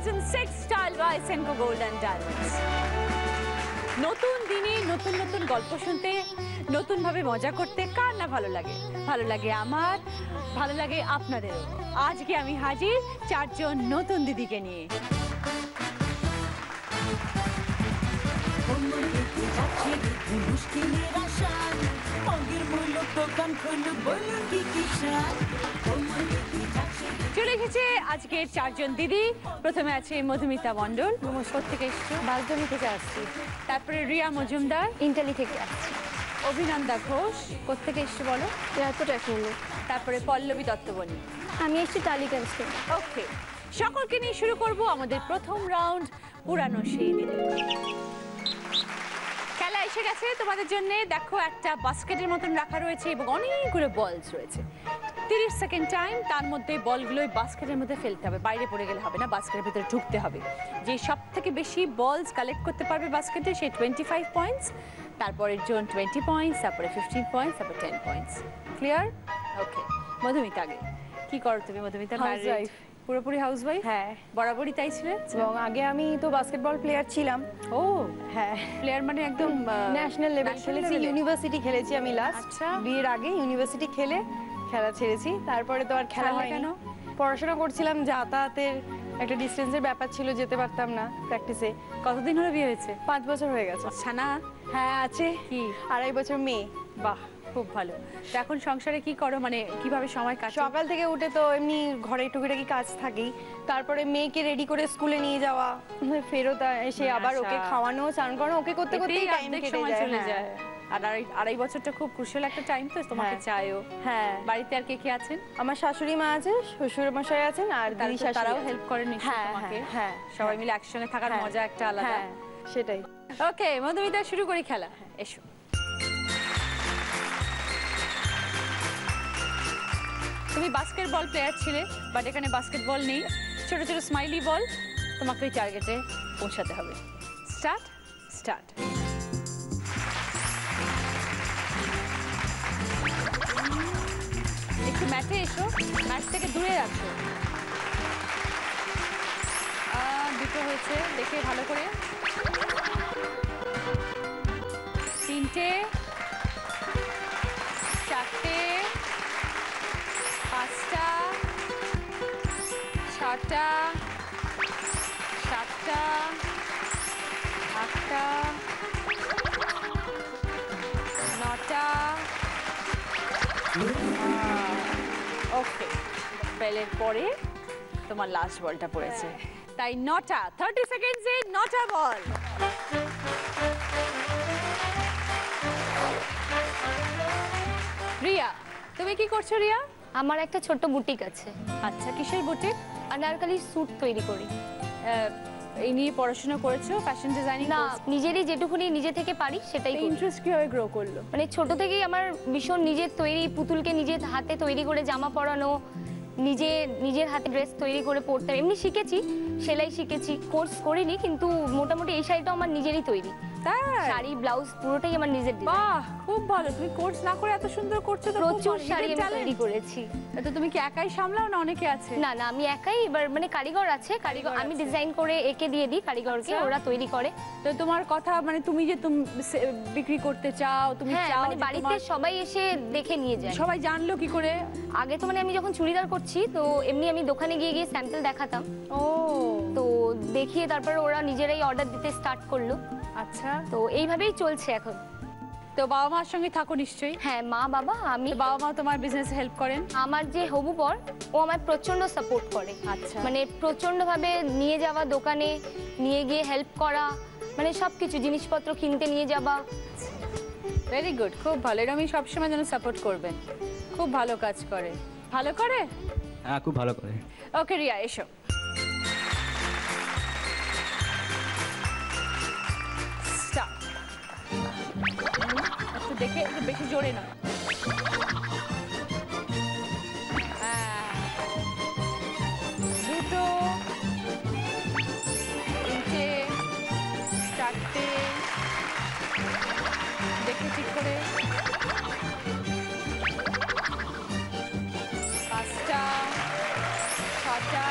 2006 style by Senco Gold and Diamonds. নতুন দিনে নতুন নতুন গল্প শুনতে, নতুন ভাবে মজা করতে কার না ভালো লাগে? ভালো লাগে আমার, ভালো লাগে আপনাদেরও। আজকে আমি হাজির চারজন নতুন দিদিকে নিয়ে। চলে এসেছে আজকের চারজন দিদি। প্রথমে আছে মধুমিতা মণ্ডল, নমস্কার থেকে এসছো। বাগদনি থেকে আসছি। তারপরে রিয়া মজুমদার, ইন্টালি থেকে আসছি। অভিনন্দা ঘোষ, কোত্থেকে এসছো বলো? তারপরে পল্লবী দত্তবনী, আমি এসছি টালিগঞ্জ থেকে। ওকে, সকলকে নিয়ে শুরু করব আমাদের প্রথম রাউন্ড, পুরানো সেই দিনে। খেলা এসে গেছে তোমাদের জন্য। দেখো, একটা বাস্কেটের মতন রাখা রয়েছে এবং অনেকগুলো বলস রয়েছে। 30 সেকেন্ড টাইম, তার মধ্যে বলগুলোই বাস্কেটের মধ্যে ফেলতে হবে, বাইরে পড়ে গেলে হবে না, বাস্কেটের ভিতরে ঢুকতে হবে। যে সব থেকে বেশি বলস কালেক্ট করতে পারবে বাস্কেটে, সে 25 পয়েন্টস, তারপরের জন 20 পয়েন্টস, তারপরে 15 পয়েন্টস, তারপর 10 পয়েন্টস। ক্লিয়ার? ওকে, মধুমিতা আগে। কি করো তুমি মধুমিতা? হাউসওয়াইফ। পুরোপুরি হাউসওয়াইফ? হ্যাঁ, বরাবরই তাই ছিলে? এবং আগে আমি তো বাস্কেটবল প্লেয়ার ছিলাম। ও হ্যাঁ, প্লেয়ার মানে একদম ন্যাশনাল লেভেল খেলেছি, ইউনিভার্সিটি খেলেছি আমি লাস্ট। আচ্ছা, বিয়ের আগে ইউনিভার্সিটি খেলে খেলা ছেড়েছি। তারপরে তো আর খেলা হয় কেন? পড়াশোনা করছিলাম, যাতায়াতের একটা ডিস্টেন্সের ব্যাপার ছিল, যেতে পারতাম না প্র্যাকটিসে। কতদিন হলো বিয়ে হয়েছে? 5 বছর হয়ে গেছে। ছানা? হ্যাঁ আছে, কি 2.5 বছর মেয়ে। বাহ, খুব ভালো। তো এখন সংসারে কি করো, মানে কিভাবে সময় কাটে? সকাল থেকে উঠে তো এমনি ঘরে টুকিটাকি কাজ থাকেই, তারপরে মেয়েকে রেডি করে স্কুলে নিয়ে যাওয়া, ফেরত এসে আবার ওকে খাওয়ানো, স্নান করানো, ওকে করতে করতেই টাইম কেটে যায়। আর আড়াই বছরটা খুব ক্রুশিয়াল একটা টাইম, তো তোমাকে চাইও। হ্যাঁ, বাড়িতে আর কে কে আছেন? আমার শাশুড়ি মা আছে, শ্বশুর মশাই আছেন, আর দিদি শাশুড়ি, তারাও হেল্প করেন নিশ্চয়ই তোমাকে? হ্যাঁ, সবাই মিলে একসঙ্গে থাকার মজা একটা আলাদা। হ্যাঁ, সেটাই। ওকে মধুমিতা, শুরু করি খেলা। এসো। তুমি বাস্কেটবল প্লেয়ার ছিলে, বাট এখানে বাস্কেটবল নেই, ছোট ছোট স্মাইলি বল, তোমাকে ওই টার্গেটে পৌঁছাতে হবে। Start start. একটু ম্যাটে এসো, ম্যাট থেকে দূরে রাখো। দুটো হয়েছে, দেখে ভালো করে। 3টে, 4টে, 5টা, 6টা, 7টা, 8টা, 9টা। ওকে, বেলের পরে তোমার লাস্ট বলটা পড়েছে, তাই 9টা। 30 সেকেন্ডসে 9টা বল। রিয়া, তুমি কি করছো রিয়া? আমার একটা ছোট্ট বুটিক আছে। আচ্ছা, কিসের বুটিক? আনারকলি স্যুট তৈরি করি। এই নিয়ে পড়াশোনা করেছো, ফ্যাশন ডিজাইনিং? না, নিজেরই যেটুকুনি নিজে থেকে পারি সেটাই করি। ইন্টারেস্ট কিভাবে গ্রো করলো? মানে ছোট থেকেই আমার ভীষণ নিজের তৈরি পুতুলকে নিজের হাতে তৈরি করে জামা পরানো, নিজের হাতে ড্রেস তৈরি করে পরতে, এমনি শিখেছি, সেলাই শিখেছি, কোর্স করিনি, কিন্তু মোটামুটি এই শাড়িটাও আমার নিজেরই তৈরি। শাড়ি ব্লাউজ পুরোটাই আমার নিজের ডিজাইন। বাহ, খুব ভালো। তুমি কোর্স না করে এত সুন্দর করছো, তো প্রচুর শাড়ি আমি তৈরি করেছি। তো তুমি কি একাই সামলাও না অনেকে আছে? না না, আমি একাই। এবার মানে কারিগর আছে, কারিগর আমি ডিজাইন করে একে দিয়ে দিই কারিগরকে, ওরা তৈরি করে। তো তোমার কথা মানে তুমি যে তুমি বিক্রি করতে চাও, তুমি চাও মানে বাড়িতে সবাই এসে দেখে নিয়ে যায়। সবাই জানলো কি করে? আগে তো মানে আমি যখন চুড়িদার করছি, তো এমনি আমি দোকানে গিয়ে গিয়ে স্যাম্পল দেখাতাম। ও, তো দেখিয়ে তারপর ওরা নিজেরাই অর্ডার দিতে স্টার্ট করলো। আচ্ছা, তো এইভাবেই চলছে এখন। তো বাবা মার সঙ্গে থাকো নিশ্চয়ই? হ্যাঁ, মা বাবা আমি। বাবা মা তোমার বিজনেসে হেল্প করেন? আমার যে হবু বর, ও আমায় প্রচন্ড সাপোর্ট করে। আচ্ছা, মানে প্রচন্ড ভাবে নিয়ে যাওয়া, দোকানে নিয়ে গিয়ে হেল্প করা, মানে সবকিছু জিনিসপত্র কিনতে নিয়ে যাওয়া। ভেরি গুড, খুব ভালো। এরকমই সবসময় যেন সাপোর্ট করবেন, খুব ভালো কাজ করে। ভালো করে? হ্যাঁ, খুব ভালো করে। ওকে রিয়া, এসো। একটু দেখে, একটু বেশি জোরে নয়। দুটো, 3টে, 4টে, দেখে ঠিক করে। 5টা, 6টা,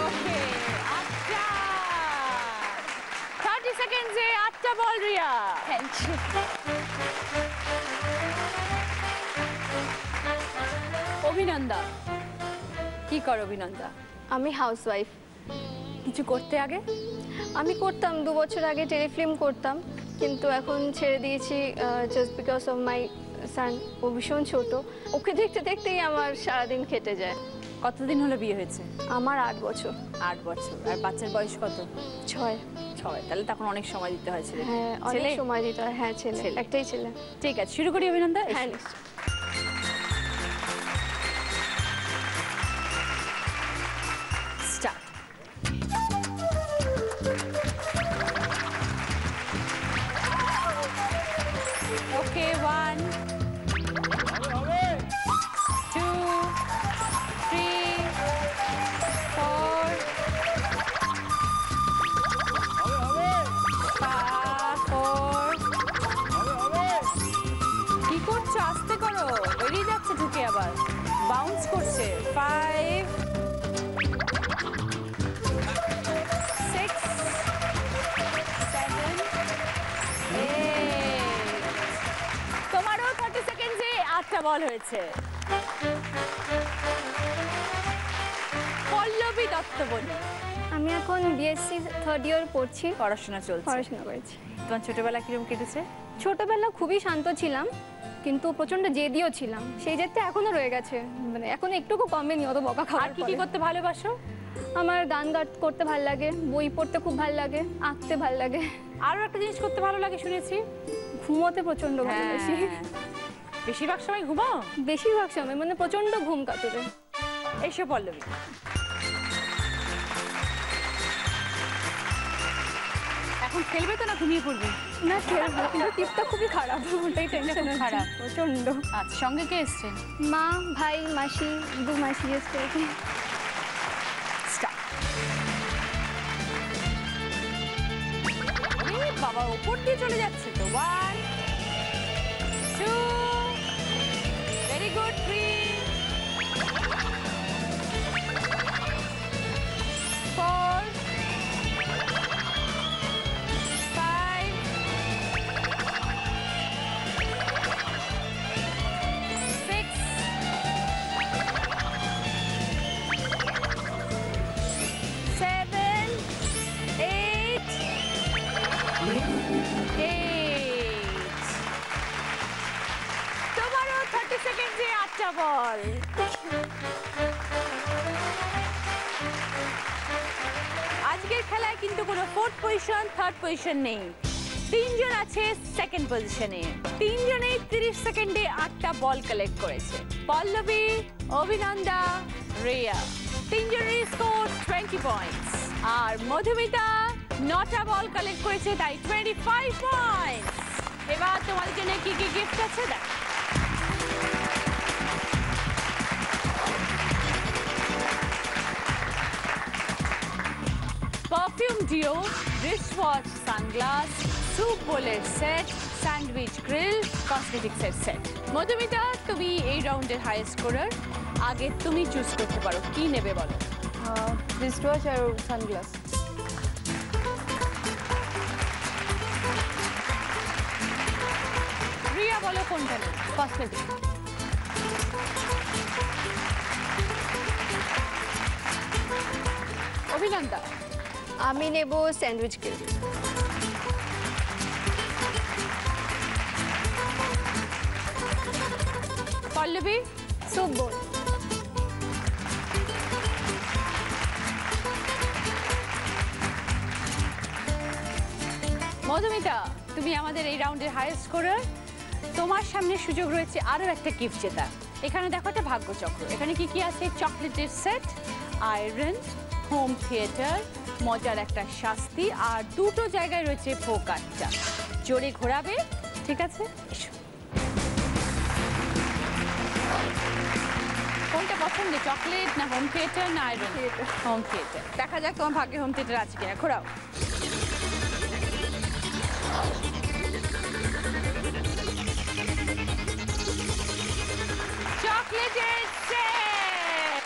ওকে 8টা 30 সেকেন্ডসে 8টা ball Riya. Thank you. Abhinanda, কি করো অভিনন্দা? আমি হাউসওয়াইফ। কিছু করতে আগে? আমি করতাম 2 বছর আগে টেলিফিল্ম করতাম, কিন্তু এখন ছেড়ে দিয়েছি জাস্ট বিকজ অফ মাই সান। ও ভীষণ ছোট, ওকে দেখতে দেখতেই আমার সারাদিন কেটে যায়। কতদিন হলো বিয়ে হয়েছে? আমার 8 বছর। 8 বছর। আর বাচ্চার বয়স কত? 6। তাহলে তখন অনেক সময় দিতে হয় ছেলে। হ্যাঁ, অনেক ছেলে? সময় দিতে হয়। হ্যাঁ, ছেলে, একটাই ছেলে। ঠিক আছে, শুরু করি অভিনন্দা। হ্যাঁ, নিশ্চয়ই। স্টার্ট। ওকে 1 2 3 4 কি করছো? আস্তে করো, বেরিয়ে যাচ্ছে ঢুকে, আবার বাউন্স করছে। 5 6 7 8 তোমারও 30 সেকেন্ডে 8টা বল হয়েছে। পল্লবী দত্ত বলি। আমি এখন বিএসসি 3rd ইয়ার পড়ছি। পড়াশোনা চলছে? পড়াশোনা করেছি। তোমার ছোটবেলা কিরকম কেটেছে? ছোটবেলা খুবই শান্ত ছিলাম, কিন্তু প্রচন্ড জেদিও ছিলাম। সেই জেদটা এখনো রয়ে গেছে, মানে এখনো একটুকু কমেনি অত বকা আর খাওয়ার কি কি পরে। করতে ভালোবাসো? আমার গান করতে ভালো লাগে, বই পড়তে খুব ভালো লাগে, আঁকতে ভালো লাগে, আরো একটা জিনিস করতে ভালো লাগে শুনেছি। ঘুমোতে প্রচন্ড ভালোবাসি। হ্যাঁ। বেশিরভাগ সময় ঘুমাও? বেশিরভাগ সময় মানে প্রচন্ড ঘুম কাতুরে। এসো পল্লবী। এখন খেলবে তো না ঘুমিয়ে পড়বে? না, খেলবো, কিন্তু টিপটা খুবই খারাপ, ওটাই টেনশন খুব খারাপ। প্রচন্ড। আচ্ছা, সঙ্গে কে এসছেন? মা, ভাই, মাসি, 2 মাসি এসছে। স্টার্ট। বাবা ওপর দিয়ে চলে যাচ্ছে তো। 1 2 ভেরি গুড। 3 4 5 6 7 8 তোমারও 30 সেকেন্ডে 8টা বল। আজকের খেলায় কিন্তু কোনো 4th পজিশন 3rd পজিশন নেই। 3 জন আছে 2nd পজিশনে। 3 জনেই 30 সেকেন্ডে 8টা বল কালেক্ট করেছে। পল্লবী, অভিনন্দা, রিয়া 3 জনেরই স্কোর 20 পয়েন্টস। আর মধুমিতা 9টা বল কালেক্ট করেছে, তাই 25 পয়েন্টস। এবার তোমাদের জন্য কি কি গিফট আছে দেখ। Perfume deo, wristwatch, sunglass, soup বোলের সেট, স্যান্ডউইচ গ্রিল, কসমেটিক্সের সেট। মধুমিতা, তুমি এই রাউন্ডের হাই স্কোরার। আগে তুমি চুজ করতে পারো কি নেবে বলো। রিস্টওয়াচ আর সানগ্লাস। রিয়া বলো কোনটা নেবে। কসমেটিক। অভিনন্দা, আমি নেব স্যান্ডউইচ গ্রিল। পল্লবী, স্যুপ বোল। মধুমিতা, তুমি আমাদের এই রাউন্ডের হাই স্কোরার। তোমার সামনে সুযোগ রয়েছে আরও একটা গিফট জেতা। এখানে দেখো একটা ভাগ্যচক্র। এখানে কি কি আছে? চকলেটের সেট, আয়রন, হোম থিয়েটার, মজার একটা শাস্তি, আর 2টো জায়গায় রয়েছে পোকারটা। জোরে ঘোরাবে, ঠিক আছে? এসো। কোনটা পছন্দ, চকলেট না হোম থিয়েটার না আয়রন? Home theatre. দেখা যাক তোমার ভাগ্যে হোম থিয়েটার আছে কিনা। ঘোরাও। চকলেটের সেট।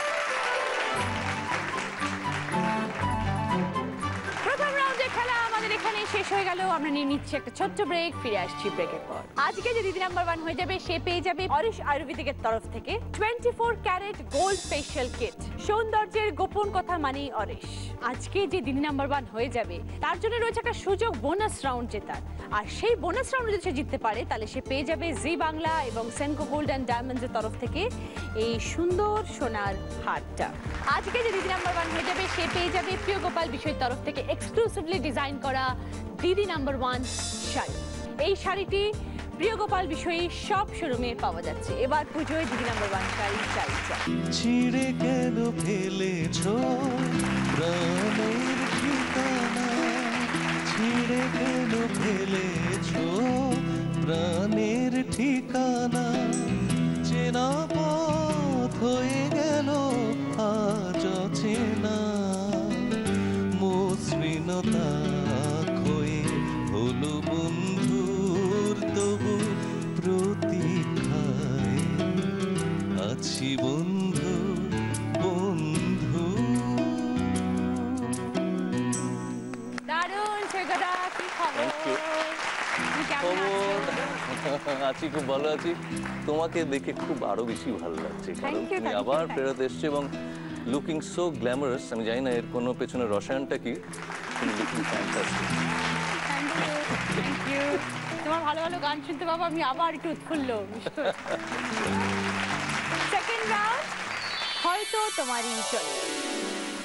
শেষ হয়ে গেল। আমরা নিয়ে নিচ্ছি একটা ছোট্ট ব্রেক, ফিরে আসছি ব্রেকের পর। আজকে যে দিদি নাম্বার 1 হয়ে যাবে সে পেয়ে যাবে অরিশ আয়ুর্বেদিকের তরফ থেকে 24 ক্যারেট গোল্ড ফেশিয়াল কিট। সৌন্দর্যের গোপন কথা মানেই অরিশ। আজকে যে দিদি নাম্বার 1 হয়ে যাবে তার জন্য রয়েছে একটা সুযোগ বোনাস রাউন্ড জেতার। আর সেই বোনাস রাউন্ডে যদি সে জিততে পারে তাহলে সে পেয়ে যাবে জি বাংলা এবং সেনকো গোল্ড অ্যান্ড ডায়মন্ডস এর তরফ থেকে এই সুন্দর সোনার হারটা। আজকে যে দিদি নাম্বার 1 হয়ে যাবে সে পেয়ে যাবে প্রিয় গোপাল বিষয়ের তরফ থেকে এক্সক্লুসিভলি ডিজাইন করা দিদি নাম্বার 1 শাড়ি। এই শাড়িটি প্রিয় গোপাল বিষয়ী সব শোরুমে পাওয়া যাচ্ছে। এবার পুজোয় দিদি নাম্বার 1 শাড়ি চাই। ছিঁড়ে কেন ফেলেছো প্রাণের ঠিকানা, ছিঁড়ে কেন ফেলেছো প্রাণের ঠিকানা, চেনা পথ হয়ে গেল আজ অচেনা, মসৃণতা হয়ে হলো বন্ধুর তবু প্রতীক্ষায় আছি বন্ধু বন্ধু। দারুণ সেগোটা, কি খবর? তুমি কেমন আছো? আছি, খুব ভালো আছি। তোমাকে দেখে খুব আরো বেশি ভালো লাগছে, কারণ তুমি আবার ফেরত এসছো এবং লুকিং সো গ্ল্যামারাস। আমি জানি না এর কোনো পেছনে রসায়নটা কি, তুমি লুকিং ফ্যান্টাস্টিক। Thank you. তোমার ভালো ভালো গান শুনতে পাবো আমি আবার একটু উৎফুল্ল। সেকেন্ড রাউন্ড হয়তো তোমারই চলে।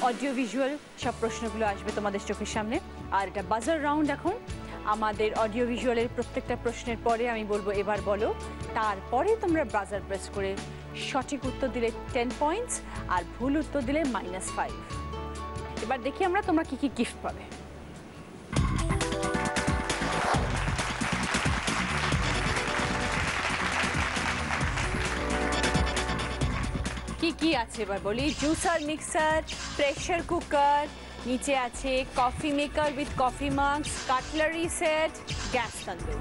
অডিও ভিজুয়াল সব প্রশ্নগুলো আসবে তোমাদের চোখের সামনে। আর এটা বাজার রাউন্ড। এখন আমাদের অডিও ভিজুয়ালের প্রত্যেকটা প্রশ্নের পরে আমি বলবো এবার বলো, তারপরে তোমরা বাজার প্রেস করে সঠিক উত্তর দিলে 10 পয়েন্টস আর ভুল উত্তর দিলে -5। এবার দেখি আমরা তোমরা কি কি গিফট পাবে। কি কি আছে এবার বলি। জুসার, মিক্সার, প্রেসার কুকার, নিচে আছে coffee maker with coffee mugs, cutlery set, gas tandoor.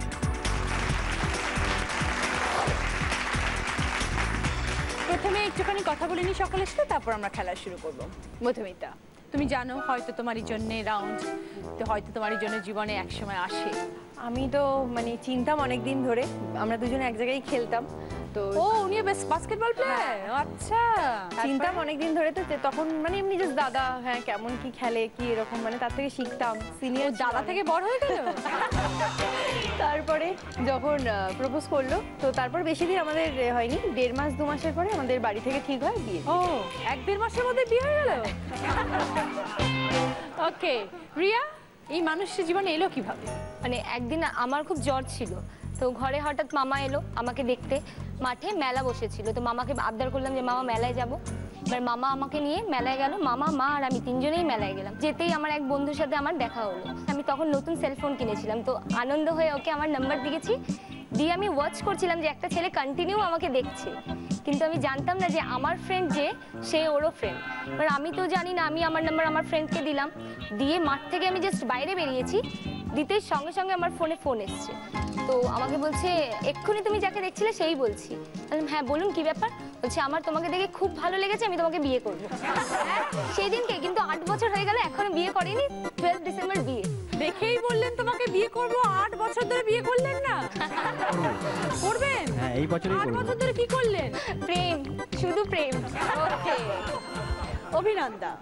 প্রথমে একটুখানি কথা বলে নি সকলের সাথে, তারপর আমরা খেলা শুরু করব। মধুমিতা, তুমি জানো হয়তো তোমারই জন্য রাউন্ড, তো হয়তো তোমারই জন্য জীবনে একসময় আসে। আমি তো মানে চিনতাম অনেকদিন ধরে, আমরা দুজনে এক জায়গায় খেলতাম। তো ও উনি বাস্কেটবল প্লেয়ার? আচ্ছা, চিনতাম অনেকদিন ধরে। তো তখন মানে এমনি জাস্ট দাদা হ্যাঁ কেমন কি খেলে কি এরকম, মানে তার থেকে শিখতাম। সিনিয়র দাদা থেকে বড় হয়ে গেল। তারপরে যখন প্রপোজ করলো, তো তারপর বেশি দিন আমাদের হয়নি, 1.5 মাস 2 মাসের পরে আমাদের বাড়ি থেকে ঠিক হয় বিয়ে। ও 1-1.5 মাসের মধ্যে বিয়ে হয়ে গেল। ওকে রিয়া, এই মানুষের জীবনে এলো কিভাবে? মানে একদিন আমার খুব জ্বর ছিল, তো ঘরে হঠাৎ মামা এলো আমাকে দেখতে। মাঠে মেলা বসেছিল, তো মামাকে আবদার করলাম যে মামা মেলায় যাব। এবার মামা আমাকে নিয়ে মেলায় গেল। মামা, মা আর আমি তিনজনেই মেলায় গেলাম। যেতেই আমার এক বন্ধুর সাথে আমার দেখা হলো। আমি তখন নতুন সেলফোন কিনেছিলাম, তো আনন্দ হয়ে ওকে আমার নাম্বার দিয়েছি। দিয়ে আমি ওয়াচ করছিলাম যে একটা ছেলে কন্টিনিউ আমাকে দেখছে, কিন্তু আমি জানতাম না যে আমার ফ্রেন্ড যে সে ওরও ফ্রেন্ড। এবার আমি তো জানি না, আমি আমার নাম্বার আমার ফ্রেন্ডকে দিলাম। দিয়ে মাঠ থেকে আমি জাস্ট বাইরে বেরিয়েছি, দিতেই সঙ্গে সঙ্গে আমার ফোনে ফোন এসছে। তো আমাকে বলছে এক্ষুনি তুমি যাকে দেখছিলে সেই বলছি। হ্যাঁ বলুন কি ব্যাপার? বলছে আমার তোমাকে দেখে খুব ভালো লেগেছে, আমি তোমাকে বিয়ে করবো। সেই দিনকে কিন্তু 8 বছর হয়ে গেল, এখনো বিয়ে করিনি। 12 ডিসেম্বর বিয়ে। দেখেই বললেন তোমাকে বিয়ে করবো, 8 বছর ধরে বিয়ে করলেন না? করবেন? হ্যাঁ এই বছরই 8 করব। বছর ধরে কি করলেন? প্রেম, শুধু প্রেম। ওকে অভিনন্দা,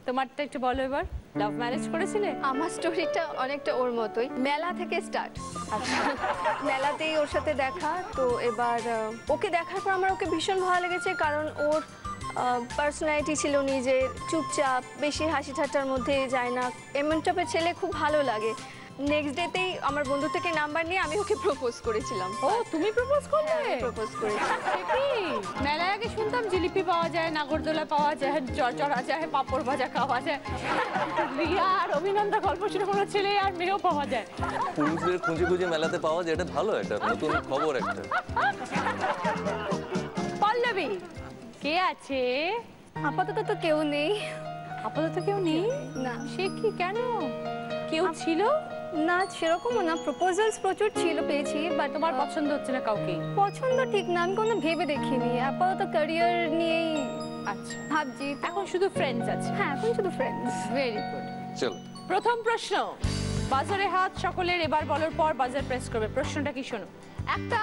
তোমারটা একটু বলো এবার। লাভ ম্যারেজ করেছিলে? আমার স্টোরিটা অনেকটা ওর মতোই, মেলা থেকে স্টার্ট। মেলাতেই ওর সাথে দেখা। তো এবার ওকে দেখার পর আমার ওকে ভীষণ ভালো লেগেছে, কারণ ওর পার্সোনালিটি ছিল নিজের, চুপচাপ, বেশি হাসি ঠাট্টার মধ্যে যায় না, এমন টাইপের ছেলে খুব ভালো লাগে। নেক্সট ডেতেই আমার বন্ধু থেকে নাম্বার নিয়ে আমি ওকে প্রপোজ করেছিলাম। ও তুমি প্রপোজ করলে? প্রপোজ করেছি। কি মেলায় আগে শুনতাম জিলিপি পাওয়া যায়, নাগরদোলা পাওয়া যায়, চড়া যায়, পাপড় ভাজা খাওয়া যায়। রিয়া আর অভিনন্দা গল্প শুনে কোনো ছেলে আর মেয়েও পাওয়া যায়। পুরুষদের খুঁজে খুঁজে মেলাতে পাওয়া যায়, এটা ভালো, একটা নতুন খবর একটা। পল্লবী, কে আছে? আপাতত তো কেউ নেই। আপাতত কেউ নেই? না। সে কি, কেন? কেউ ছিল না, সেরকমও না। প্রপোজালস প্রচুর ছিল, পেয়েছি, বাট তোমার পছন্দ হচ্ছে না কাউকে? পছন্দ ঠিক না, আমি কোনো ভেবে দেখিনি। আপাতত ক্যারিয়ার নিয়েই আচ্ছা, ভাবছি। এখন শুধু ফ্রেন্ডস আছে? হ্যাঁ, এখন শুধু ফ্রেন্ডস। Very good. চলো প্রথম প্রশ্ন, বাজারে হাত সকলের, এবার বলার পর বাজার প্রেস করবে। প্রশ্নটা কি শোনো, একটা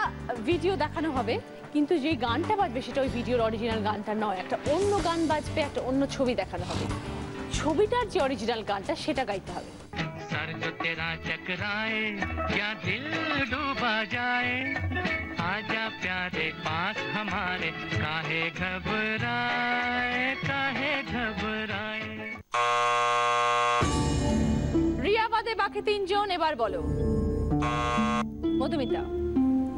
ভিডিও দেখানো হবে কিন্তু যেই গানটা বাজবে সেটা ওই ভিডিওর অরিজিনাল গানটা নয়, একটা অন্য গান বাজবে, একটা অন্য ছবি দেখানো হবে, ছবিটার যে অরিজিনাল গানটা সেটা গাইতে হবে। सर जो तेरा चकराए क्या दिल डूबा जाए आजा प्यारे पास हमारे काहे घबराए রিয়া বাদে বাকি তিনজন, এবার বলো। মধুমিতা।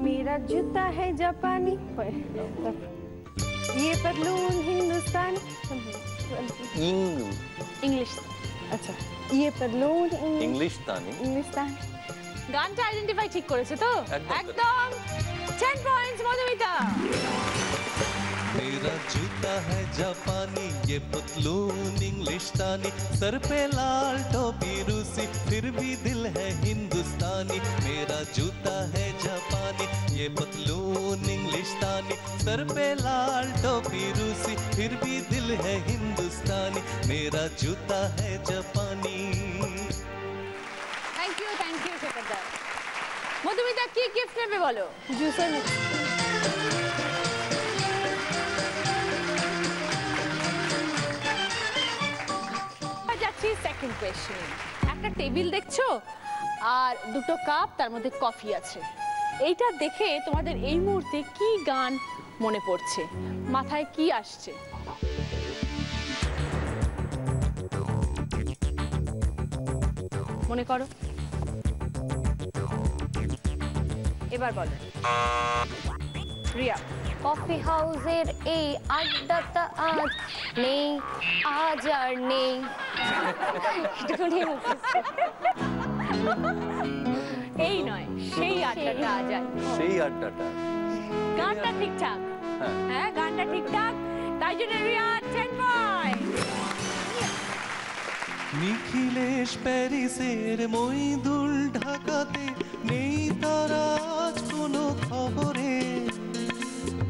मेरा जूता है जापानी, ये पतलून हिंदुस्तानी, ইংলিশ। अच्छा ये पतलून ইংলিশতানি। इंग्लिस्तानी। গানটা আইডেন্টিফাই ঠিক করেছে তো? একদম। একদম। 10 পয়েন্টস মধুমিতা। मेरा जूता है जापानी, ये पतलून इंग्लिशतानी, सर पे लाल टोपी रूसी, फिर भी दिल है हिंदुस्तानी। मेरा जूता है जापानी, ये पतलून इंग्लिशतानी, सर पे लाल टोपी रूसी, फिर भी दिल है हिंदुस्तानी। मेरा जूता है जापानी। Thank you শেখরদা। মধুমিতা কি গিফট নেবে বলো? जूसर যাচ্ছি সেকেন্ড কোয়েশ্চেন। একটা টেবিল দেখছো আর দুটো কাপ, তার মধ্যে কফি আছে। এইটা দেখে তোমাদের এই মুহূর্তে কি গান মনে পড়ছে, মাথায় কি আসছে? মনে করো, এবার বলো। রিয়া। কফি হাউসের এই আড্ডাটা আজ নেই, আজ আর নেই। এটুকুনি মুখস্থ। এই নয়, সেই আড্ডাটা আজ আর নেই। সেই আড্ডাটা। গানটা ঠিকঠাক। হ্যাঁ গানটা ঠিকঠাক, তাই জন্য রিয়া 10 পয়েন্ট। নিখিলেশ প্যারিসের মইদুল ঢাকাতে নেই তারা আজ কোনো খবরে।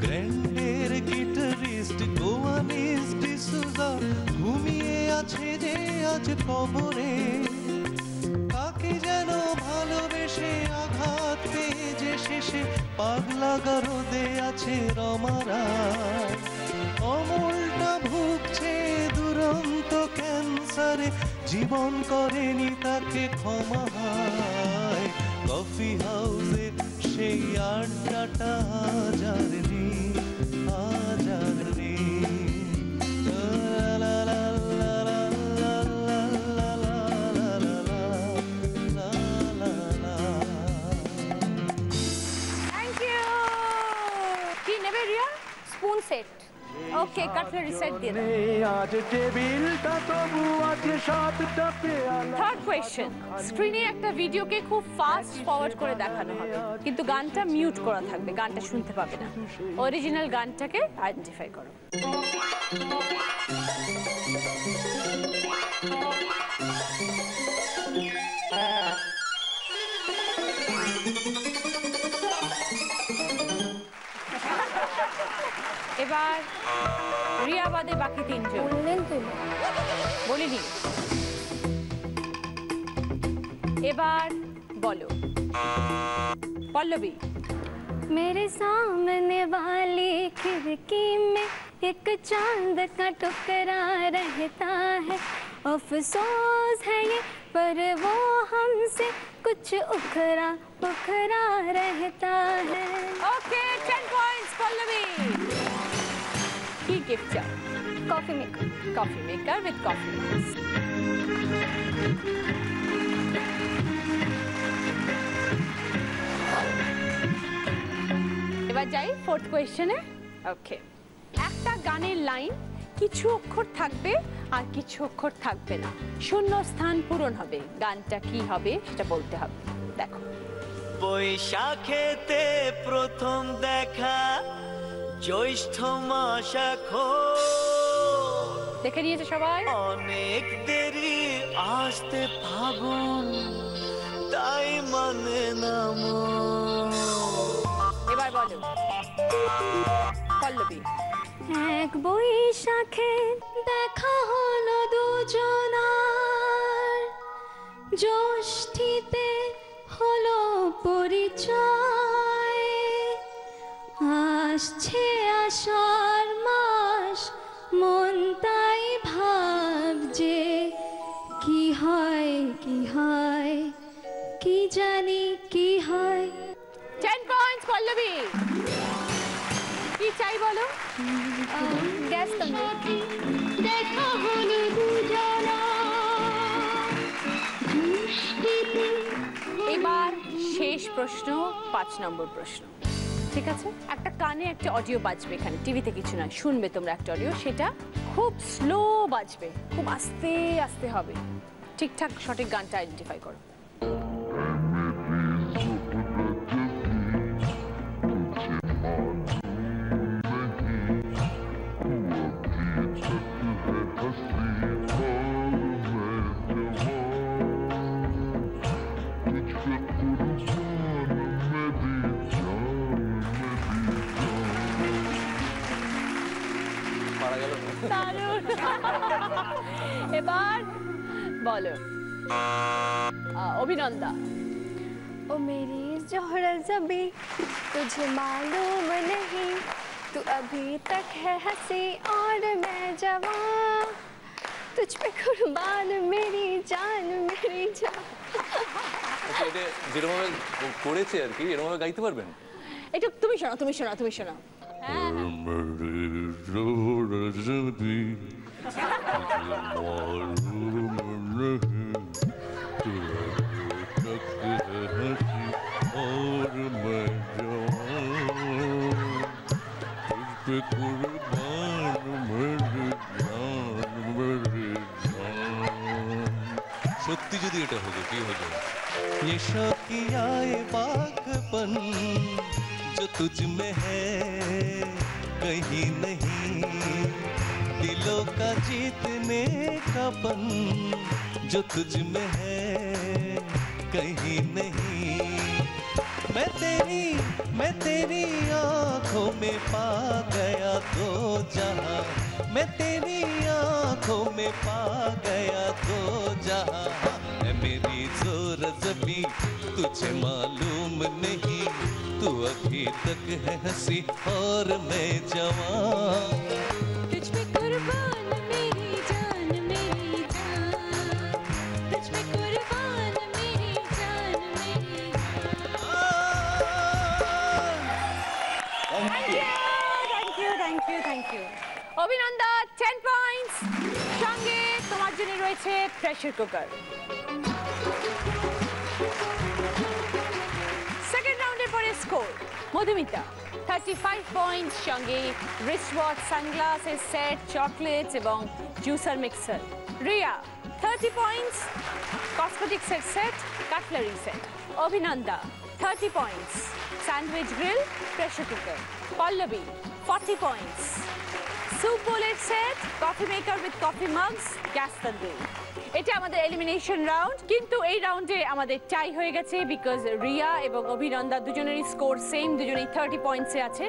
গ্র্যান্ডের গিটারিস্ট গোয়ানিস ডিসুজা ঘুমিয়ে আছে যে আজ কবরে। কাকে যেন ভালোবেসে আঘাত পেয়ে যে শেষে পাগলা গারদে আছে রমারা। অমলটা ভুগছে দুরন্ত ক্যান্সারে, জীবন করেনি তাকে ক্ষমা। কফি হাউসে সেই আড্ডাটা আজ আর নেই, আজ আর নেই। Thank you. কি নেবে Riya? Spoon set. Okay, cutlery set দিয়ে দাও। আজ টেবিলটা তবু আছে সাতটা পেয়ালা। Third question. স্ক্রিনে একটা ভিডিওকে খুব ফাস্ট ফরওয়ার্ড করে দেখানো হবে, কিন্তু গানটা মিউট করা থাকবে, গানটা শুনতে পাবে না। অরিজিনাল গানটাকে আইডেন্টিফাই করো। এবার রিয়া বাদে বাকি তিনজন। বললেন তো বলিনি। এবার বলো পল্লবী। मेरे सामने वाली खिड़की में एक चांद का टुकड़ा रहता है, अफसोस है ये पर वो हमसे कुछ उखरा उखरा रहता है। ওকে, 10 পয়েন্টস পল্লবী। কি গিফট চাও? Coffee maker. Coffee maker with coffee. এবার যাই ফোর্থ কোয়েশ্চেনে। ওকে, একটা গানের লাইন কিছু অক্ষর থাকবে আর কিছু অক্ষর থাকবে না, শূন্য স্থান পূরণ হবে। গানটা কি হবে সেটা বলতে হবে। দেখো। বৈশাখেতে প্রথম দেখা, জ্যৈষ্ঠ মাস এখন দেখে নিয়েছে সবাই? অনেক দেরি আসতে ফাগুন, তাই মানে নাম। এবার বলো পল্লবী। এক বৈশাখে দেখা হলো দুজনার, জ্যৈষ্ঠী হয় কি হয় কি জানি কি হয়। 10 পয়েন্টস পল্লবী। কি চাই বলো? গ্যাস তন্দ্রা। দেখা হলো দুজনা এবার শেষ প্রশ্ন, 5 নম্বর প্রশ্ন। ঠিক আছে, একটা কানে একটা অডিও বাজবে, এখানে টিভিতে কিছু নয়, শুনবে তোমরা একটা অডিও, সেটা খুব স্লো বাজবে, খুব আস্তে আস্তে হবে। ঠিকঠাক সঠিক গানটা আইডেন্টিফাই করো। দারুণ। এবার বলো অভিনন্দা। ओ मेरी जोहरा जबी तुझे मालूम नहीं तू अभी तक है हंसी और मैं जवान तुझ पे कुर्बान मेरी जान मेरी जान। এটা যেরকম করেছে আর কি, এরকম গাইতে পারবেন? এটা তুমি শোনাও, তুমি শোনাও, তুমি শোনাও। সত্যি যদি এটা হতো কি হতো? ये शौकिया ये पागलपन जो तुझ में है कहीं नहीं, दिलों का जीतने का पन जो तुझ में है कहीं नहीं। मैं तेरी आंखों में पा गया तो जहां, मैं तेरी आंखों में पा गया तो जहां। है मेरी जोर जबी तुझे मालूम नहीं तू अभी तक है हंसी और मैं जवान। तुझ पे कुर्बान मेरी जान मेरी जान तुझ पे कुर्बान मेरी जान मेरी থ্যাংক ইউ। অভিনন্দা 10 পয়েন্টস, সঙ্গে তোমার জন্য রয়েছে প্রেসার কুকার। সেকেন্ড রাউন্ডের পরে স্কোর মধুমিতা 35 পয়েন্টস, সঙ্গে রিস্ট ওয়াচ, সানগ্লাসের সেট, চকলেটস এবং জুসার মিক্সার। রিয়া 30 পয়েন্টস, কসমেটিক্সের set, cutlery set. Abhinanda 30 points, sandwich grill, pressure cooker. Pallavi 40 points, স্যুপ বোলের set, coffee maker with coffee mugs, gas tandoori. এটা আমাদের এলিমিনেশন রাউন্ড, কিন্তু এই রাউন্ডে আমাদের টাই হয়ে গেছে বিকজ রিয়া এবং অভিনন্দা দুজনেরই স্কোর সেম, দুজনেই 30 পয়েন্টসে আছে।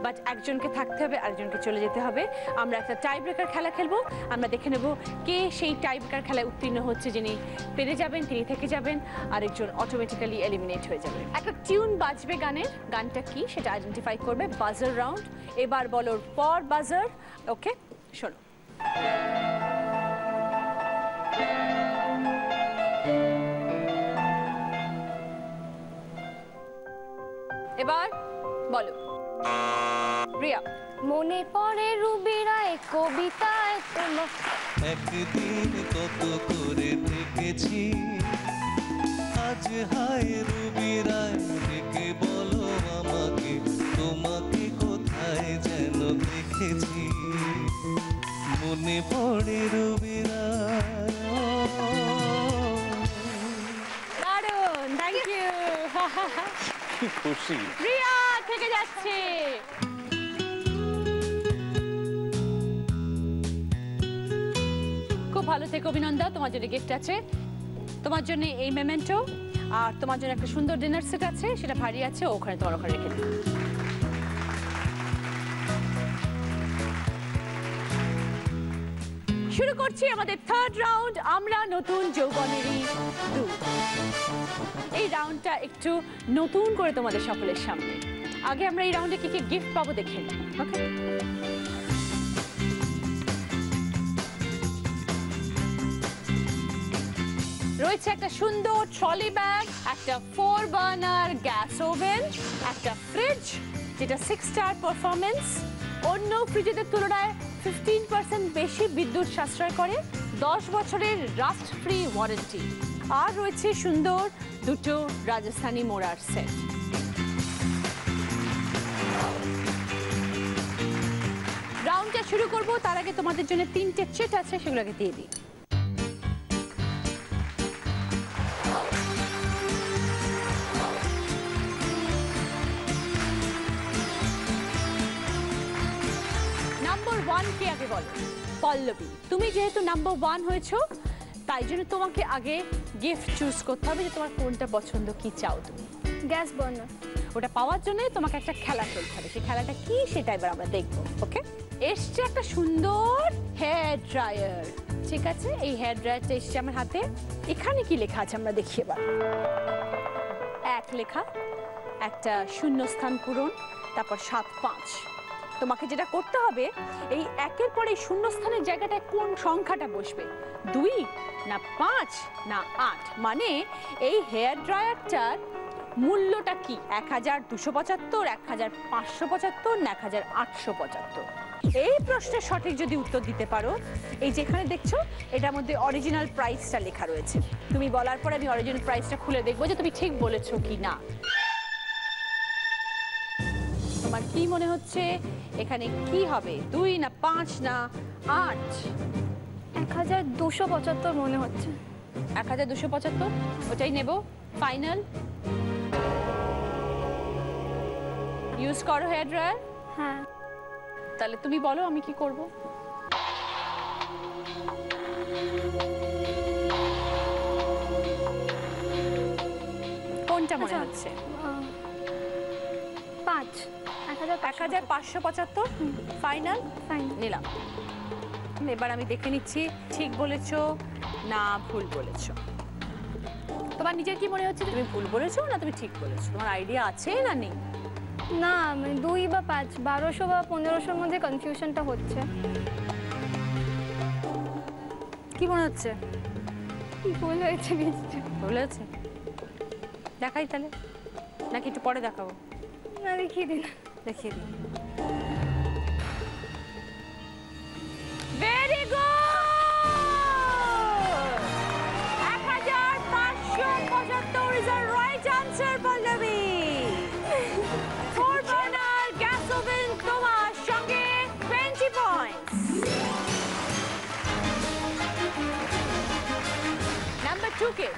বাট একজনকে থাকতে হবে, আরেকজনকে চলে যেতে হবে। আমরা একটা টাই ব্রেকার খেলা খেলবো, আমরা দেখে নেব কে সেই টাই ব্রেকার খেলায় উত্তীর্ণ হচ্ছে। যিনি পেরে যাবেন তিনি থেকে যাবেন, আরেকজন অটোমেটিক্যালি এলিমিনেট হয়ে যাবে। একটা টিউন বাজবে গানের, গানটা কি সেটা আইডেন্টিফাই করবে। বাজার রাউন্ড, এবার বলোর পর বাজার। ওকে, শোনো। এবার বলো রিয়া। মনে পড়ে রুবিরায় কবিতায় তোমার একদিন কত করে দেখেছি, আজ হায় রুবিরায় ডেকে বলো আমাকে, তোমাকে কোথায় যেন দেখেছি। মনে পড়ে রুবিরায়। দারুণ, থ্যাংক ইউ। খুশি রিয়া থেকে যাচ্ছে। খুব ভালো থেকো অভিনন্দন, তোমার জন্য গিফট আছে, তোমার জন্য এই মেমেন্টো, আর তোমার জন্য একটা সুন্দর ডিনার সেট আছে, সেটা ভারী আছে, ওখানে তোমার ওখানে রেখে দিই। শুরু করছি আমাদের থার্ড রাউন্ড, আমরা নতুন যৌবনেরই দূত। এই রাউন্ডটা একটু নতুন করে তোমাদের সকলের সামনে। আগে আমরা এই রাউন্ডে কি কি গিফট পাবো দেখে নিই। ওকে, রয়েছে একটা সুন্দর ট্রলি ব্যাগ, একটা 4 বার্নার গ্যাস ওভেন, একটা ফ্রিজ যেটা 6 স্টার পারফরম্যান্স, অন্য ফ্রিজের তুলনায় 15% বেশি বিদ্যুৎ সাশ্রয় করে, 10 বছরের রাস্ট ফ্রি ওয়ারেন্টি, আর রয়েছে সুন্দর দুটো রাজস্থানি মোড়ার সেট। রাউন্ডটা শুরু করব, তার আগে তোমাদের জন্য 3টে চিট আছে, সেগুলোকে দিয়ে দিই। নাম্বার 1 কে আগে বলো? পল্লবী, তুমি যেহেতু নাম্বার 1 হয়েছো, তাই জন্য তোমাকে আগে গিফট চুজ করতে হবে যে তোমার কোনটা পছন্দ, কি চাও তুমি। Gas burner. ওটা পাওয়ার জন্য তোমাকে একটা খেলা খেলতে হবে, সেই খেলাটা কি সেটা এবার আমরা দেখবো। ওকে, এসছে একটা সুন্দর হেয়ার ড্রায়ার। ঠিক আছে, এই হেয়ার ড্রায়ারটা এসছে আমার হাতে। এখানে কি লেখা আছে আমরা দেখি এবার। 1 লেখা, একটা শূন্যস্থান পূরণ, তারপর 7 5। তোমাকে যেটা করতে হবে, এই 1-এর পরে শূন্যস্থানের জায়গাটায় কোন সংখ্যাটা বসবে, 2 না 5 না 8, মানে এই হেয়ার ড্রায়ারটার মূল্যটা কি, 1275, 1575 না 1875। এই প্রশ্নের সঠিক যদি উত্তর দিতে পারো, এই যেখানে দেখছো এটার মধ্যে অরিজিনাল প্রাইসটা লেখা রয়েছে, তুমি বলার পরে আমি অরিজিনাল প্রাইসটা খুলে দেখবো যে তুমি ঠিক বলেছো কি না। তোমার কি মনে হচ্ছে এখানে কি হবে, 2 না 5 না 8? 1275 মনে হচ্ছে। 1275, ওটাই নেব ফাইনাল। ইউজ করো হেয়ার ড্রায়ার? হ্যাঁ। তাহলে তুমি বলো আমি কি করব। কোনটা মনে হচ্ছে? 5। 1575 ফাইনাল? নিলাম। এবার আমি দেখে নিচ্ছি ঠিক বলেছো না ভুল বলেছো। তোমার নিজের কি মনে হচ্ছে, তুমি ভুল বলেছো না তুমি ঠিক বলেছো? তোমার আইডিয়া আছে না নেই? না, মানে 2 বা 5, 1200 বা 1500-র মধ্যে কনফিউশনটা হচ্ছে। কি মনে হচ্ছে? ভুল হয়েছে কিছু। ভুল হয়েছে? দেখাই তাহলে নাকি একটু পরে দেখাবো? না, দেখিয়ে দিন। দেখিয়ে দিই। Very good! 1575 is the right answer, Pallabi. 4 burner gas oven তোমার সঙ্গে 20 পয়েন্টস। নাম্বার 2 কে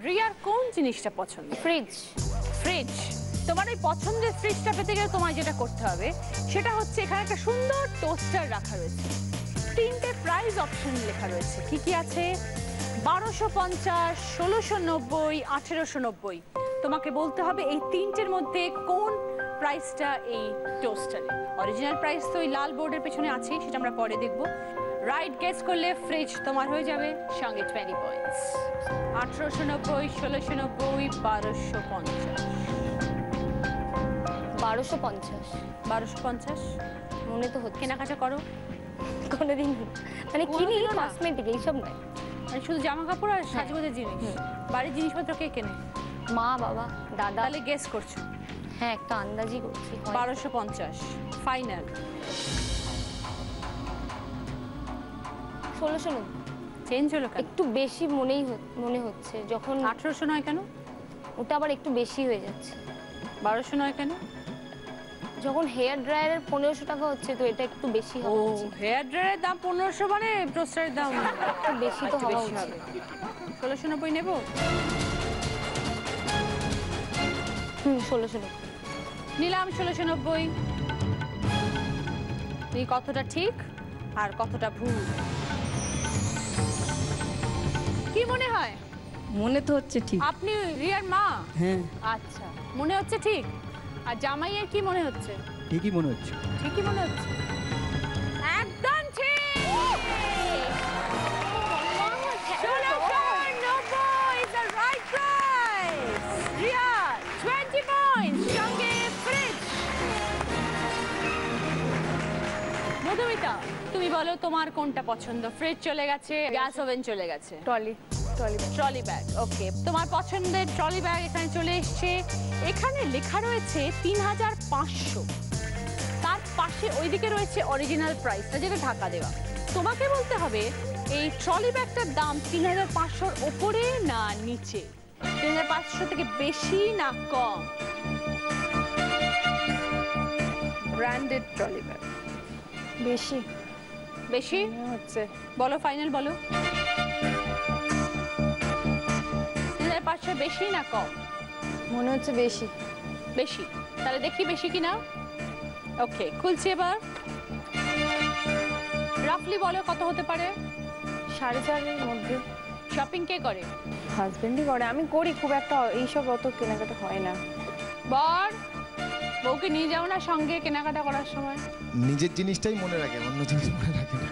রিয়ার কোন জিনিসটা পছন্দ? ফ্রিজ। ফ্রিজ। তোমার এই পছন্দের ফ্রিজটা পেতে গেলে তোমার যেটা করতে হবে সেটা হচ্ছে, এখানে একটা সুন্দর টোস্টার রাখা রয়েছে, 3টে প্রাইস অপশন লেখা রয়েছে। কি কি আছে? 1250, 1690, 1890। তোমাকে বলতে হবে এই 3টের মধ্যে কোন প্রাইসটা এই টোস্টারে। অরিজিনাল প্রাইস তো এই লাল বোর্ডের পেছনে আছে, সেটা আমরা পরে দেখব। রাইট গেস করলে ফ্রিজ তোমার হয়ে যাবে, সঙ্গে 20 পয়েন্টস। 1890, 1690, 1250। 1250। 1250 মনে তো হচ্ছে। কেনাকাটা করো কোনোদিন মানে কিনি কোনোদিনও না? কসমেটিক এইসব নয়, মানে শুধু জামা কাপড় আর সাজগোজের জিনিস। বাড়ির জিনিসপত্র কে কেনে? মা বাবা দাদা। তাহলে গেস করছো? হ্যাঁ, একটা আন্দাজি করছি। 1250 ফাইনাল। 1690 চেঞ্জ হলো কেন? একটু বেশি মনে হচ্ছে। যখন 1800 নয় কেন? ওটা আবার একটু বেশি হয়ে যাচ্ছে। 1200 নয় কেন? যখন হেয়ার ড্রায়ারের 1500 টাকা হচ্ছে, তো এটা একটু বেশি ও, হওয়া উচিত। হেয়ার ড্রায়ারের দাম 1500 মানে টোস্টারের দাম একটু বেশি তো একটু হওয়া বেশি উচিত। হবে। 1690 নেব? 1690 নিলাম। 1690। এই কতটা ঠিক আর কতটা ভুল কি মনে হয়? মনে তো হচ্ছে ঠিক। আপনি রিয়ার মা? হ্যাঁ। আচ্ছা, মনে হচ্ছে ঠিক। আর জামাইয়ের কি মনে হচ্ছে? ঠিকই মনে হচ্ছে। ঠিকই মনে হচ্ছে। একদম ঠিক। 1690 is the right price. Riya 20 points, সঙ্গে ফ্রিজ। মধুমিতা তুমি বলো। বলো তোমার কোনটা পছন্দ? ফ্রিজ চলে গেছে, গ্যাস ওভেন চলে গেছে, ট্রলি ব্যাগ। ওকে, তোমার পছন্দের ট্রলি ব্যাগ এখানে চলে এসছে। এখানে লেখা রয়েছে ৩৫০০, তার পাশে ওইদিকে রয়েছে অরিজিনাল প্রাইসটা, যেটা ঢাকা দেওয়া। তোমাকে বলতে হবে এই ট্রলি ব্যাগটার দাম ৩৫০০-র ওপরে না নিচে, ৩৫০০ থেকে বেশি না কম? Branded trolley bag. বেশি বেশি হচ্ছে। বলো, ফাইনাল বলো। ৩৫০০ বেশি না কম? মনে হচ্ছে বেশি। বেশি, তাহলে দেখি বেশি কিনা। ওকে, খুলছি এবার। রাফলি বলো কত হতে পারে? 4.5-এর মধ্যে। শপিং কে করে? হাজবেন্ডই করে, আমি করি খুব একটা, এইসব অত কেনাকাটা হয় না। বর, বউকে নিয়ে যাও না সঙ্গে কেনাকাটা করার সময়? নিজের জিনিসটাই মনে রাখে, অন্য জিনিস মনে রাখে না।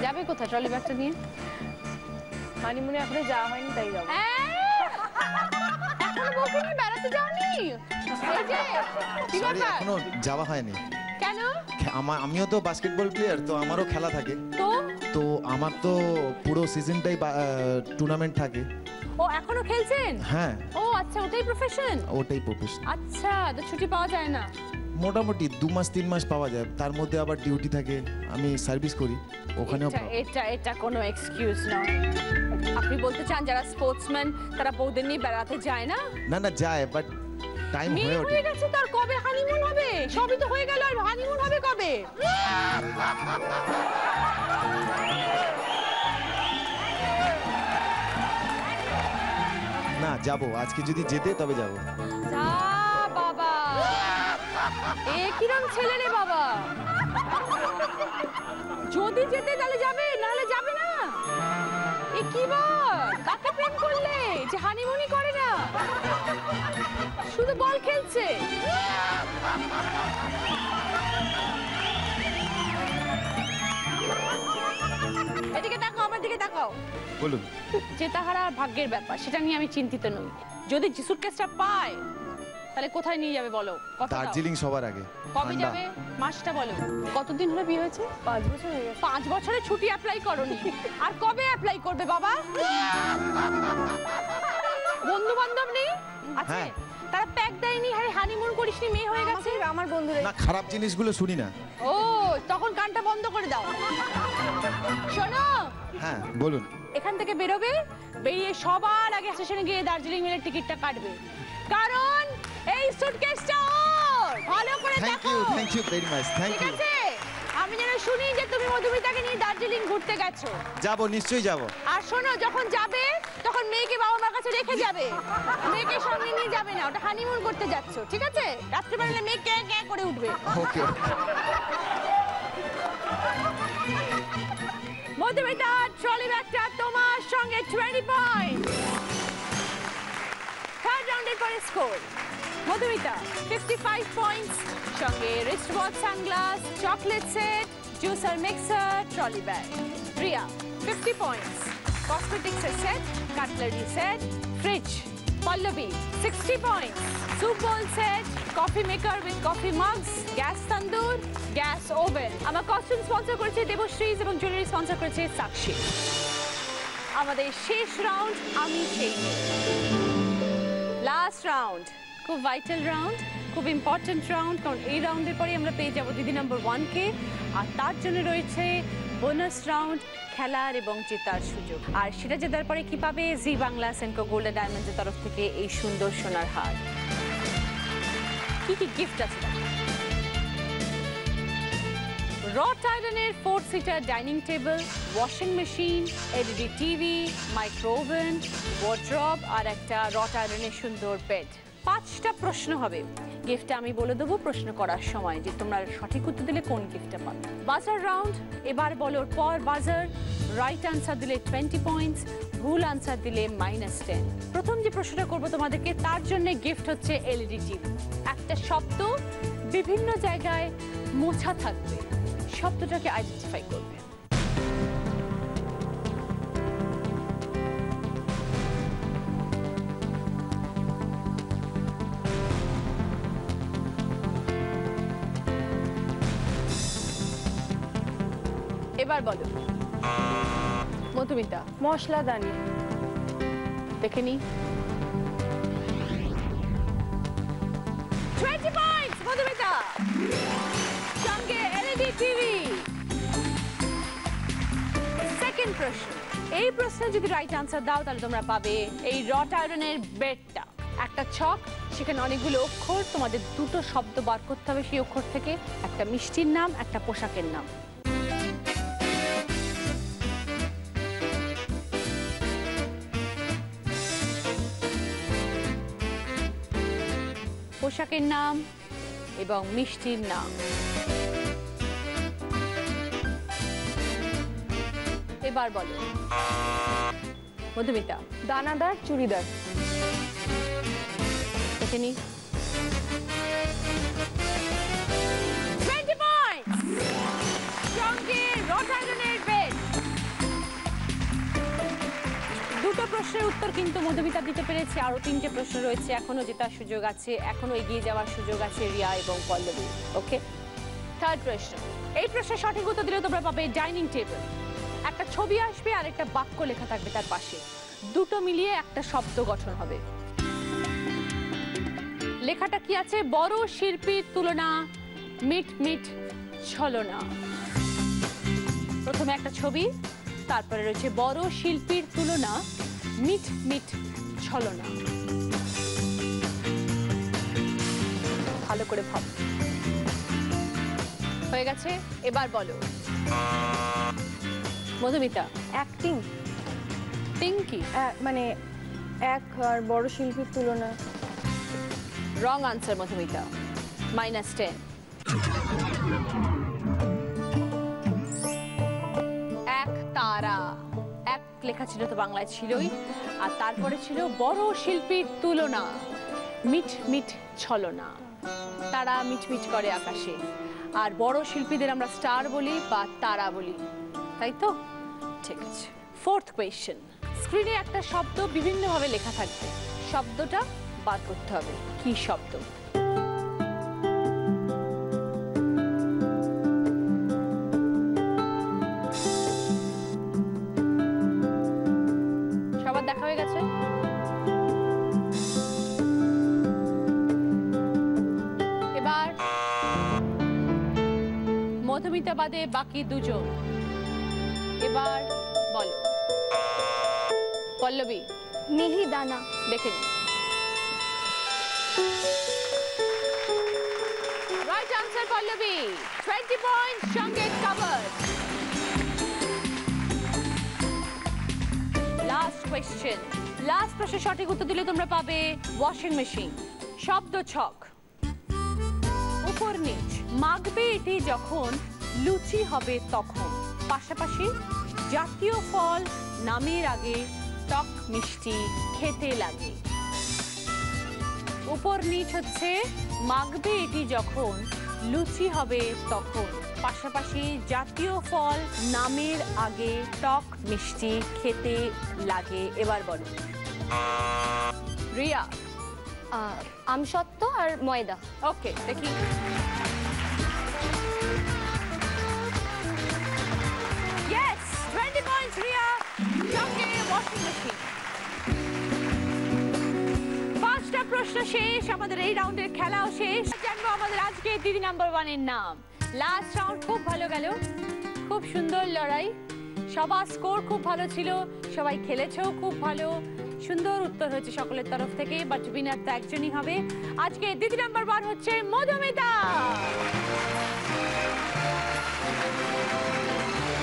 যাবে কোথায় ট্রলি ব্যাগটা নিয়ে? হানিমুনে এখনো যাওয়া হয়নি, তাই যাবো। এখনো বউকে নিয়ে বেড়াতে যাওনি? এই যে কি সরি, ব্যাপার? এখনো যাওয়া হয়নি। কেন? আমিও তো বাস্কেটবল প্লেয়ার, তো আমারও খেলা থাকে। তো আমার তো পুরো সিজনটাই টুর্নামেন্ট থাকে। ও এখনো খেলছেন? হ্যাঁ। ও আচ্ছা, ওটাই প্রফেশন? ওটাই প্রফেশন। আচ্ছা, তো ছুটি পাওয়া যায় না? মোটামুটি 2 মাস 3 মাস পাওয়া যায়, তার মধ্যে আবার ডিউটি থাকে, আমি সার্ভিস করি ওখানেও। এটা কোনো এক্সকিউজ নয়। আপনি বলতে চান যারা স্পোর্টসম্যান তারা বউদের নিয়ে বেড়াতে যায় না? না না, যায়, বাট টাইম হয়ে ওঠে। হয়ে গেছে, তার কবে হানিমুন হবে? সবই তো হয়ে গেল, আর হানিমুন হবে কবে? না, যাব আজকে, যদি যেতে তবে যাব। যা বাবা, এ কিরম ছেলে রে বাবা! যদি যেতে তাহলে যাবে, নাহলে যাবে না। এ কি বল, কাকে প্রেম করলে যে হানিমুনই করে না, শুধু বল খেলছে? এদিকে তাকাও, আমার দিকে তাকাও। বলুন। জেতাহারা ভাগ্যের ব্যাপার, সেটা নিয়ে আমি চিন্তিত নই। যদি সুটকেসটা পায় তাহলে কোথায় নিয়ে যাবে বলো? দার্জিলিং সবার আগে। কবে যাবে? মাসটা বলো। কতদিন হলো বিয়ে হয়েছে? 5 বছর হয়ে গেছে। 5 বছরে ছুটি অ্যাপ্লাই করনি, আর কবে অ্যাপ্লাই করবে বাবা? বন্ধু বান্ধব নেই? আছে, তারা প্যাক দেয়নি, আরে হানিমুন করিসনি, মেয়ে হয়ে গেছে? আমার বন্ধুরা না, খারাপ জিনিসগুলো শুনি না। ও, তখন কানটা বন্ধ করে দাও। শোনো, হ্যাঁ বলুন। এখান থেকে বেরোবে, বেরিয়ে সবার আগে স্টেশনে গিয়ে দার্জিলিং মেলের টিকিটটা কাটবে, কারণ এই সুটকেসটা ওর। ভালো করে দেখো। Thank you very much, thank you. ঠিক আছে, আমি যেন শুনি যে তুমি মধুমিতাকে নিয়ে দার্জিলিং ঘুরতে গেছো। যাব, নিশ্চয়ই যাব। আর শোনো, যখন যাবে তখন মেয়েকে বাবা মার কাছে রেখে যাবে, মেয়েকে সঙ্গে নিয়ে যাবে না, ওটা হানিমুন করতে যাচ্ছো, ঠিক আছে? রাত্রিবেলা মেয়ে ক্যাঁ ক্যাঁ করে উঠবে। ওকে। মধুমিতা, ট্রলি ব্যাগটা তোমার সঙ্গে 20 পয়েন্ট। থার্ড রাউন্ডের পরে স্কোর মধুমিতা 55 পয়েন্টস, সঙ্গে wrist watch, sunglass, chocolate set, juicer mixer, trolley bag. Priya 50 points, কসমেটিক্সের set, cutlery set, fridge. Pallavi 60 points, soup bowl set, coffee maker with coffee mugs, gas tandoor, gas oven. আমার costume sponsor করেছে দেবশ্রীজ এবং jewellery sponsor করেছে সাক্ষী। আমাদের শেষ round আমি সেই লাস্ট রাউন্ড, খুব ভাইটাল রাউন্ড, খুব ইম্পর্টেন্ট রাউন্ড, কারণ এই রাউন্ডের পরে আমরা পেয়ে যাব দিদি নাম্বার 1 কে, আর তার জন্য রয়েছে বোনাস রাউন্ড, খেলার এবং জেতার সুযোগ। আর সেটা জেতার পরে কি পাবে? জি বাংলা সেনকো গোল্ড এন্ড ডায়মন্ডসের তরফ থেকে এই সুন্দর সোনার হার। কি কি গিফট আছে? রট আয়রনের 4 seater dining table, washing machine, LED TV, micro oven, wardrobe, আর একটা রট আয়রনের সুন্দর বেড। 5টা প্রশ্ন হবে, গিফটটা আমি বলে দেবো প্রশ্ন করার সময়, যে তোমরা সঠিক উত্তর দিলে কোন গিফটটা পাবে। বাজার রাউন্ড, এবার বলোর পর বাজার, রাইট আনসার দিলে 20 পয়েন্টস, ভুল আনসার দিলে -10। প্রথম যে প্রশ্নটা করবো তোমাদেরকে, তার জন্য গিফট হচ্ছে এলইডি টিভি। একটা শব্দ বিভিন্ন জায়গায় মোছা থাকবে, শব্দটাকে আইডেন্টিফাই করবে। এবার বলো মধুমিতা। মশলাদানি। দেখে নি। 20 পয়েন্টস মধুমিতা। সঙ্গে এলইডি টিভি। সেকেন্ড প্রশ্ন, এই প্রশ্নের যদি রাইট আনসার দাও তাহলে তোমরা পাবে এই রট আয়রনের বেডটা। একটা ছক, সেখানে অনেকগুলো অক্ষর, তোমাদের দুটো শব্দ বার করতে হবে সেই অক্ষর থেকে, একটা মিষ্টির নাম, একটা পোশাকের নাম। পোশাকের নাম এবং মিষ্টির নাম। এবার বলো মধুমিতা। দানাদার চুড়িদার। দেখে নি। 20 পয়েন্টস। সঙ্গে রট আয়রনের বেড। দুটো প্রশ্নের উত্তর কিন্তু মধুমিতা দিতে পেরেছে, আরো 3টে প্রশ্ন রয়েছে, এখনো জেতার সুযোগ আছে, এখনো এগিয়ে যাওয়ার সুযোগ আছে রিয়া এবং পল্লবী। ওকে, থার্ড প্রশ্ন, এই প্রশ্নের সঠিক উত্তর দিলে তোমরা পাবে ডাইনিং টেবিল। একটা ছবি আসবে আর একটা বাক্য লেখা থাকবে তার পাশে, দুটো মিলিয়ে একটা শব্দ গঠন হবে। লেখাটা কি আছে? বড় শিল্পীর তুলনা, মিট মিট ছলনা। প্রথমে একটা ছবি, তারপরে রয়েছে বড় শিল্পীর তুলনা, মিট মিট ছলনা। ভালো করে ভাব। হয়ে গেছে, এবার বলো মধুমিতা। অ্যাক্টিং। টিঙ্কি মানে এক আর বড় শিল্পীর তুলনা। Wrong answer Madhumita, -10। এক তারা, এক লেখা ছিল তো বাংলায় ছিলই, আর তারপরে ছিল বড় শিল্পীর তুলনা, মিট মিট ছলনা। তারা মিটমিট করে আকাশে, আর বড় শিল্পীদের আমরা স্টার বলি বা তারা বলি, তাই তো? ঠিক আছে। ফোর্থ কোয়েশ্চেন, স্ক্রিনে একটা শব্দ বিভিন্নভাবে লেখা থাকবে, শব্দটা বার করতে হবে। কি শব্দ? সবার দেখা হয়ে গেছে? এবার মধুমিতা বাদে বাকি দুজন, এবার বলো পল্লবী। মিহিদানা। দেখে নি। রাইট আনসার পল্লবী, 20 পয়েন্ট, সঙ্গে কভার। লাস্ট কোয়েশ্চেন, লাস্ট প্রশ্নের সঠিক উত্তর দিলে তোমরা পাবে ওয়াশিং মেশিন। শব্দ ছক, উপর নিচ, মাখবে এটি যখন, লুচি হবে তখন, পাশাপাশি জাতীয় ফল, নামের আগে, টক মিষ্টি, খেতে লাগে। উপর নিচ হচ্ছে মাখবে এটি যখন, লুচি হবে তখন, পাশাপাশি জাতীয় ফল, নামের আগে, টক মিষ্টি, খেতে লাগে। এবার বলো রিয়া। আমসত্ত্ব আর ময়দা। ওকে, দেখি। Yes, 20 points রিয়া, সঙ্গে ওয়াশিং মেশিন। 5টা প্রশ্ন শেষ, আমাদের এই রাউন্ডের খেলাও শেষ। জানবো আমাদের আজকে দিদি নাম্বার 1 এর নাম। লাস্ট রাউন্ড খুব ভালো গেল, খুব সুন্দর লড়াই, সবার স্কোর খুব ভালো ছিল, সবাই খেলেছেও খুব ভালো, সুন্দর উত্তর হয়েছে সকলের তরফ থেকে, বাট উইনার তো একজনই হবে। আজকে দিদি নাম্বার 1 হচ্ছে মধুমিতা।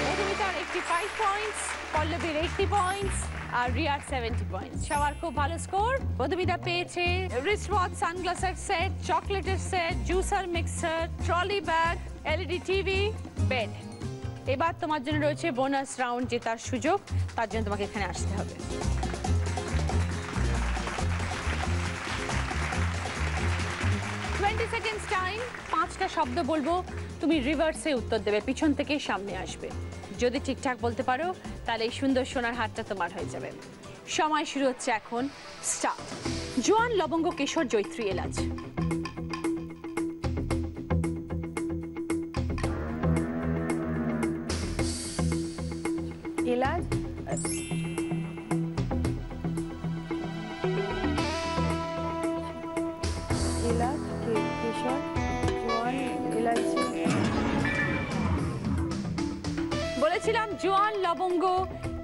মধুমিতার 85 পয়েন্টস, পল্লবীর 80 পয়েন্টস, আর রিয়ার 70 পয়েন্টস। সবার খুব ভালো স্কোর। মধুমিতা পেয়েছে রিস্ট ওয়াচ, সানগ্লাসের সেট, চকলেটের set, juicer mixer, trolley bag, LED TV, bed. এবার তোমার জন্য রয়েছে বোনাস রাউন্ড জেতার সুযোগ, তার জন্য তোমাকে এখানে আসতে হবে। সেকেন্ডস টাইম, 5টা শব্দ বলবো, তুমি রিভার্সে উত্তর দেবে, পিছন থেকে সামনে আসবে। যদি ঠিকঠাক বলতে পারো তাহলে এই সুন্দর সোনার হারটা তোমার হয়ে যাবে। সময় শুরু হচ্ছে এখন, স্টার্ট। জোয়ান, লবঙ্গ, কেশর, জৈত্রী, এলাচ। এলাচ এলাচ কেশর জোয়ান এলাচি বলেছিলাম জোয়ান লবঙ্গ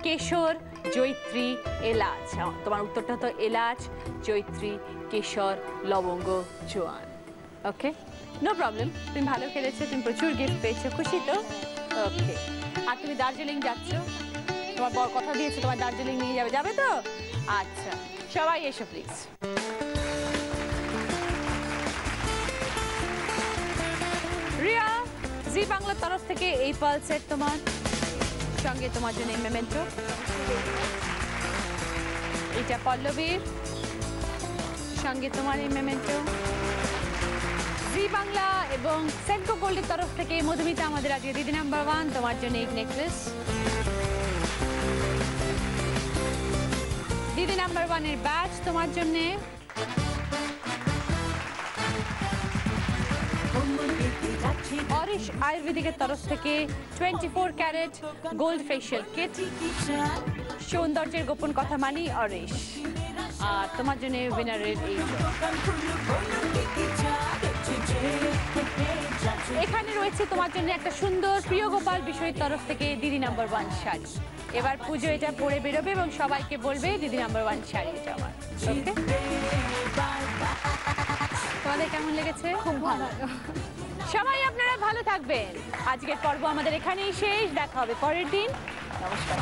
কেশর জয়িত্রী এলাচ। তোমার উত্তরটা তো এলাচ জয়িত্রী কেশর লবঙ্গ জোয়ান। ওকে, নো প্রবলেম, তুমি ভালো খেলেছো, তুমি প্রচুর গিফট পেয়েছো, খুশি তো? ওকে, আর তুমি দার্জিলিং যাচ্ছ, তোমার বড় কথা দিয়েছে তোমার দার্জিলিং নিয়ে যাবে, যাবে তো? আচ্ছা, সবাই এসো প্লিজ। রিয়া, জি বাংলার তরফ থেকে এই পালসেট তোমার, সঙ্গে তোমার জন্য এই মেমেন্টো, এটা পল্লবীর, সঙ্গে তোমার এই মেমেন্টো। জি বাংলা এবং সেনকো গোল্ডের তরফ থেকে মধুমিতা আমাদের আজকে দিদি নাম্বার 1, তোমার জন্য এই নেকলেস। দিদি নাম্বার 1 এর ব্যাচ তোমার জন্য। অরিশ আয়ুর্বেদিকের তরফ থেকে 24 ক্যারেট গোল্ড ফেশিয়াল কিট, সৌন্দর্যের গোপন কথা মানি অরিশ। আর তোমার জন্য উইনারের এই, এখানে রয়েছে তোমার জন্য একটা সুন্দর প্রিয় গোপাল বিষয়ের তরফ থেকে দিদি নাম্বার 1 শাড়ি। এবার পুজো এটা পরে বেরোবে এবং সবাইকে বলবে দিদি নাম্বার 1 শাড়ি এটা আমার। ওকে, তোমাদের কেমন লেগেছে? খুব ভালো। সবাই আপনারা ভালো থাকবেন। আজকের পর্ব আমাদের এখানেই শেষ, দেখা হবে পরের দিন। নমস্কার।